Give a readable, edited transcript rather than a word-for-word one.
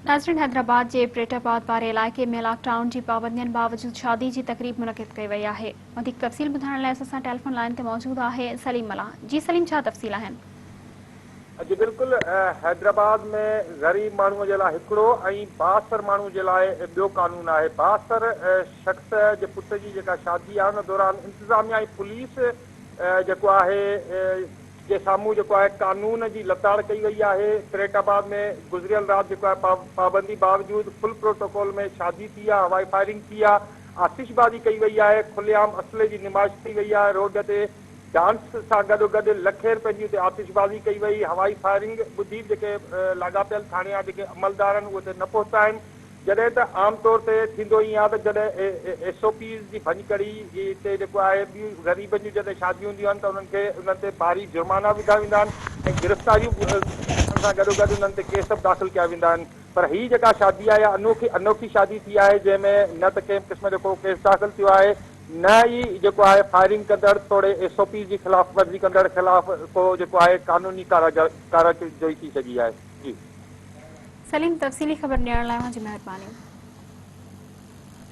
नाज़रीन, हैदराबाद जे परेट आबाद वारे इलाइक़े में लॉकडाउन जी पाबंदियुनि बावजूद शादी जी तकरीब मुनक़िद कई वई आहे। वधीक तफ़सील ॿुधाइण लाइ असां टेलीफोन लाइन ते मौजूद आहे सलीम मलाह। जी सलीम, छा तफ़सील आहिनि? जी बिल्कुल, हैदराबाद में ग़रीब माण्हूअ जे लाइ हिकिड़ो ऐं 72 माण्हू जे लाइ ॿियो कानून आहे। 72 शख़्स जे पुट जी जेका शादी आहे उन दौरान इंतिज़ामिया ऐं पुलिस जेको आहे जे साम्हूं जेको आहे कानून जी लताड़ कई वई आहे। परेट आबाद में गुज़रियल राति जेको आहे पाबंदी बावजूद फुल प्रोटोकॉल में शादी थी आहे, हवाई फायरिंग थी आहे, आतिशबाज़ी कई वई आहे, खुलेआम असले जी निमाश कई वई आहे, रोड ते डांस सां गॾोगॾु लखे रुपए जी आतिशबाज़ी कई वई, हवाई फायरिंग ॿुधी जेके लाॻापियल थाणे जा जेके अमलदार आहिनि उहे त न पहुता आहिनि। जॾहिं त आमतौर ते थींदो ई आहे त जॾहिं SOP जी भञकड़ी ते जेको आहे ॿियूं ग़रीबनि जूं जॾहिं शादियूं हूंदियूं आहिनि त उन्हनि ते भारी जुर्माना विधा वेंदा आहिनि ऐं गिरफ़्तारियूं सां गॾोगॾु उन्हनि ते केस बि दाख़िल कया वेंदा आहिनि। पर हीअ जेका शादी आहे अनोखी शादी थी आहे जंहिंमें न त कंहिं क़िस्म जो को केस दाख़िल थियो आहे, न ई जेको आहे फायरिंग कंदड़ थोरे SOP जी ख़िलाफ़ वर्ज़ी कंदड़ ख़िलाफ़ को जेको आहे कानूनी कारवाई थी सघी आहे। जी सलीम, तफ़सीली ख़बर ॾियण लाइ मुंहिंजी महिरबानी।